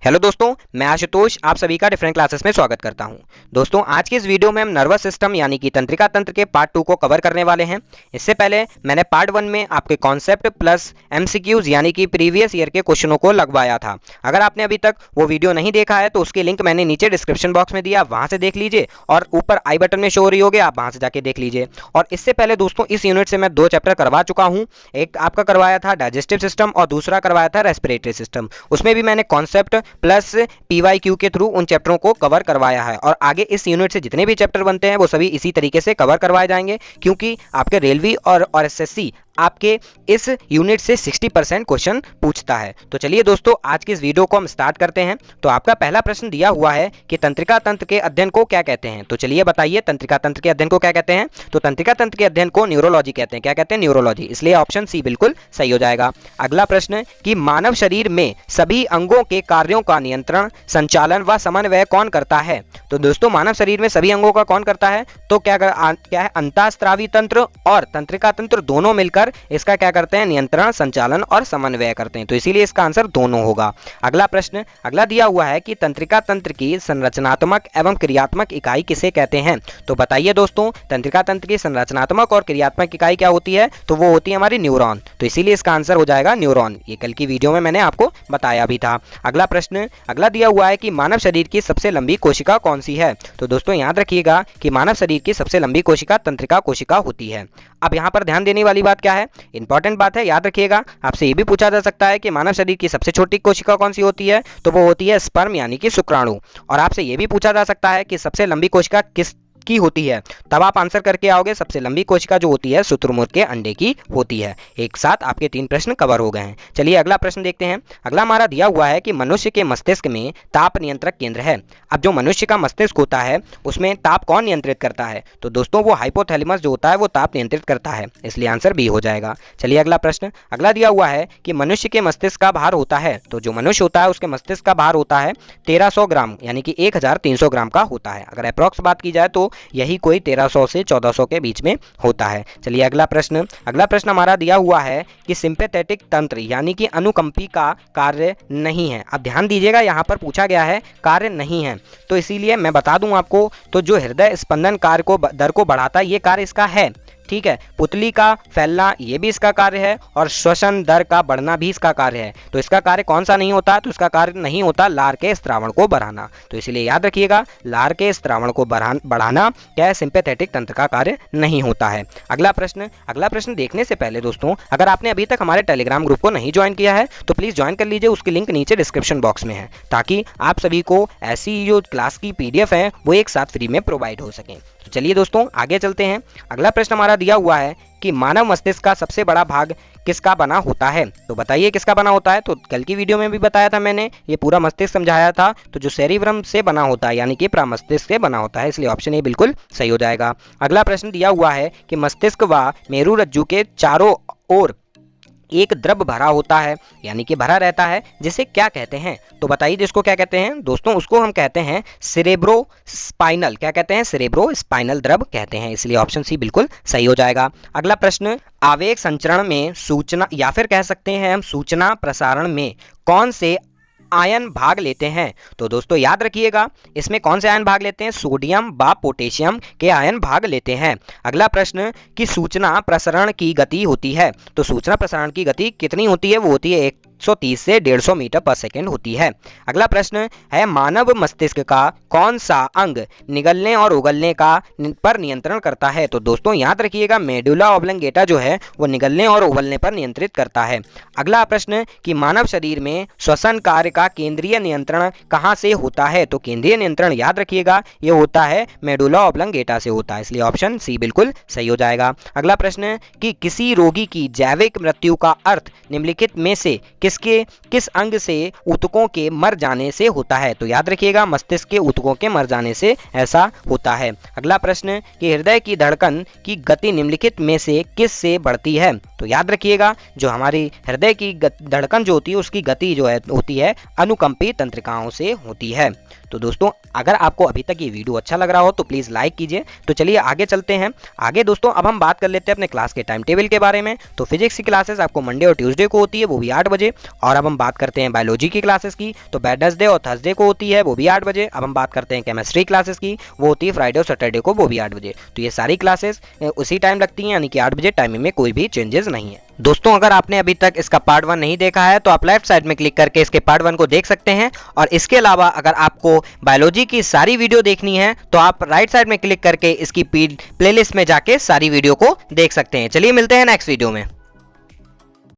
Hello दोस्तों, मैं आशुतोष आप सभी का डिफरेंट क्लासेस में स्वागत करता हूं। दोस्तों, आज की इस वीडियो में हम नर्वस सिस्टम यानी कि तंत्रिका तंत्र के पार्ट 2 को कवर करने वाले हैं। इससे पहले मैंने पार्ट 1 में आपके कॉन्सेप्ट प्लस एमसीक्यूज यानी कि प्रीवियस ईयर के क्वेश्चनों को लगवाया था। अगर आपने अभी तक वो वीडियो नहीं देखा है तो उसकी लिंक मैंने नीचे डिस्क्रिप्शन बॉक्स में दिया, वहां से देख लीजिए और ऊपर आई बटन में शो हो रही होगी, आप वहां से जाके देख लीजिए। और इससे पहले दोस्तों इस यूनिट से मैं 2 चैप्टर करवा चुका हूँ। एक आपका करवाया था डाइजेस्टिव सिस्टम और दूसरा करवाया था रेस्पिरेटरी सिस्टम। उसमें भी मैंने कॉन्सेप्ट प्लस पीवाईक्यू के थ्रू उन चैप्टरों को कवर करवाया है और आगे इस यूनिट से जितने भी चैप्टर बनते हैं वो सभी इसी तरीके से कवर करवाए जाएंगे, क्योंकि आपके रेलवे और एसएससी आपके इस यूनिट से 60% क्वेश्चन पूछता है। तो चलिए दोस्तों, आज की इस वीडियो को हम स्टार्ट करते हैं। तो आपका पहला प्रश्न दिया हुआ है कि तंत्रिका तंत्र के अध्ययन को क्या कहते हैं। तो चलिए बताइए, तंत्रिका तंत्र के अध्ययन को क्या कहते हैं। तो तंत्रिका तंत्र के अध्ययन को न्यूरोलॉजी कहते हैं। क्या कहते हैं? न्यूरोलॉजी। इसलिए ऑप्शन सी बिल्कुल सही हो जाएगा। अगला प्रश्न कि मानव शरीर में सभी अंगों के कार्यों का नियंत्रण, संचालन व समन्वय कौन करता है। तो दोस्तों, मानव शरीर में सभी अंगों का कौन करता है? तो क्या है? अंतःस्रावी तंत्र और तंत्रिका तंत्र दोनों मिलकर इसका क्या करते हैं? नियंत्रण, संचालन और समन्वय करते हैं। तो इसीलिए इसका आंसर दोनों होगा। अगला प्रश्न अगला दिया हुआ है कि तंत्रिका तंत्र की संरचनात्मक एवं क्रियात्मक इकाई किसे कहते हैं। तो बताइए दोस्तों, तंत्रिका तंत्र की संरचनात्मक और क्रियात्मक इकाई क्या होती है? तो वो होती है हमारी न्यूरॉन। तो इसीलिए इसका आंसर हो जाएगा न्यूरॉन। ये कल की वीडियो में मैंने आपको बताया भी था। अगला प्रश्न अगला दिया हुआ है कि मानव शरीर की सबसे लंबी कोशिका कौन सी है। तो दोस्तों याद रखिएगा कि मानव शरीर की सबसे लंबी कोशिका तंत्रिका कोशिका होती है। अब यहाँ पर ध्यान देने वाली बात क्या है? इंपॉर्टेंट बात है, याद रखिएगा। आपसे ये भी पूछा जा सकता है कि मानव शरीर की सबसे छोटी कोशिका कौन सी होती है। तो वो होती है स्पर्म यानी कि शुक्राणु। और आपसे ये भी पूछा जा सकता है कि सबसे लंबी कोशिका किस की होती है। तब आप आंसर करके आओगे, सबसे लंबी कोशिका जो होती है शुतुरमुर्ग के अंडे की होती है। एक साथ आपके 3 प्रश्न कवर हो गए हैं। चलिए अगला प्रश्न देखते हैं। अगला हमारा दिया हुआ है कि मनुष्य के मस्तिष्क में ताप नियंत्रक केंद्र है। अब जो मनुष्य का मस्तिष्क होता है उसमें ताप कौन नियंत्रित करता है। तो दोस्तों वो हाइपोथैलेमस जो होता है वो ताप नियंत्रित करता है, इसलिए आंसर बी हो जाएगा। चलिए अगला प्रश्न अगला दिया हुआ है कि मनुष्य के मस्तिष्क का भार होता है। तो जो मनुष्य होता है उसके मस्तिष्क का भार होता है 1300 ग्राम यानी कि 1300 ग्राम का होता है। अगर अप्रॉक्स बात की जाए तो यही कोई 1300 से 1400 के बीच में होता है। चलिए अगला प्रश्न हमारा दिया हुआ है कि सिंपैथेटिक तंत्र यानी कि अनुकंपी का कार्य नहीं है। अब ध्यान दीजिएगा, यहाँ पर पूछा गया है कार्य नहीं है, तो इसीलिए मैं बता दूं आपको, तो जो हृदय स्पंदन कार्य को दर को बढ़ाता है ये कार्य इसका है, ठीक है। पुतली का फैलना ये भी इसका कार्य है और श्वसन दर का बढ़ना भी इसका कार्य है। तो इसका कार्य कौन सा नहीं होता? तो इसका कार्य नहीं होता लार के स्त्रावण को बढ़ाना। तो इसलिए याद रखिएगा, लार के स्त्रावण को बढ़ाना क्या है? सिंपैथेटिक तंत्र का कार्य नहीं होता है। अगला प्रश्न देखने से पहले दोस्तों, अगर आपने अभी तक हमारे टेलीग्राम ग्रुप को नहीं ज्वाइन किया है तो प्लीज ज्वाइन कर लीजिए। उसकी लिंक नीचे डिस्क्रिप्शन बॉक्स में है, ताकि आप सभी को ऐसी जो क्लास की पीडीएफ है वो एक साथ फ्री में प्रोवाइड हो सके। तो चलिए दोस्तों आगे चलते हैं। अगला प्रश्न हमारा दिया हुआ है कि मानव मस्तिष्क का सबसे बड़ा भाग किसका बना होता है। तो बताइए किसका बना होता है। तो कल की वीडियो में भी बताया था मैंने, ये पूरा मस्तिष्क समझाया था। तो जो सेरिब्रम से बना होता है यानी कि प्रमस्तिष्क से बना होता है, इसलिए ऑप्शन ए बिल्कुल सही हो जाएगा। अगला प्रश्न दिया हुआ है कि मस्तिष्क व मेरुरज्जु के चारों ओर एक द्रव भरा होता है यानी कि भरा रहता है, जिसे क्या कहते हैं। तो बताइए जिसको क्या कहते हैं। दोस्तों उसको हम कहते हैं सेरेब्रो स्पाइनल। क्या कहते हैं? सेरेब्रो स्पाइनल द्रव कहते हैं, इसलिए ऑप्शन सी बिल्कुल सही हो जाएगा। अगला प्रश्न आवेग संचरण में सूचना या फिर कह सकते हैं हम सूचना प्रसारण में कौन से आयन भाग लेते हैं। तो दोस्तों याद रखिएगा, इसमें कौन से आयन भाग लेते हैं? सोडियम व पोटेशियम के आयन भाग लेते हैं। अगला प्रश्न कि सूचना प्रसारण की गति होती है। तो सूचना प्रसारण की गति कितनी होती है? वो होती है 130 से 150 मीटर पर सेकेंड होती है। अगला प्रश्न है मानव मस्तिष्क का कौन सा अंग निगलने और उगलने का पर नियंत्रण करता है। तो दोस्तों याद रखिएगा, मेडुला ऑब्लंगेटा जो है वो निगलने और उगलने पर नियंत्रित करता है। अगला प्रश्न कि मानव शरीर में श्वसन कार्य का केंद्रीय नियंत्रण कहाँ से होता है। तो केंद्रीय नियंत्रण याद रखिएगा ये होता है मेडुला ऑब्लंगेटा से होता है, इसलिए ऑप्शन सी बिल्कुल सही हो जाएगा। अगला प्रश्न कि किसी रोगी की जैविक मृत्यु का अर्थ निम्नलिखित में से किस अंग से ऊतकों के मर जाने से होता है। तो याद रखिएगा, मस्तिष्क के ऊतकों के मर जाने से ऐसा होता है। अगला प्रश्न कि हृदय की धड़कन की गति निम्नलिखित में से किस से बढ़ती है। तो याद रखिएगा, जो हमारी हृदय की धड़कन जो होती है उसकी गति जो है होती है अनुकंपी तंत्रिकाओं से होती है। तो दोस्तों अगर आपको अभी तक ये वीडियो अच्छा लग रहा हो तो प्लीज़ लाइक कीजिए। तो चलिए आगे चलते हैं। आगे दोस्तों अब हम बात कर लेते हैं अपने क्लास के टाइम टेबल के बारे में। तो फिजिक्स की क्लासेस आपको मंडे और ट्यूसडे को होती है, वो भी 8 बजे। और अब हम बात करते हैं बायोलॉजी की क्लासेस की, तो वेडनेसडे और थर्सडे को होती है, वो भी 8 बजे। अब हम बात करते हैं केमिस्ट्री क्लासेस की, वो होती है फ्राइडे और सैटरडे को, वो भी 8 बजे। तो ये सारी क्लासेस उसी टाइम लगती हैं, यानी कि 8 बजे। टाइमिंग में कोई भी चेंजेस नहीं है। दोस्तों अगर आपने अभी तक इसका पार्ट 1 नहीं देखा है तो आप लेफ्ट साइड में क्लिक करके इसके पार्ट 1 को देख सकते हैं। और इसके अलावा अगर आपको बायोलॉजी की सारी वीडियो देखनी है तो आप राइट साइड में क्लिक करके इसकी प्लेलिस्ट में जाके सारी वीडियो को देख सकते हैं। चलिए मिलते हैं नेक्स्ट वीडियो में।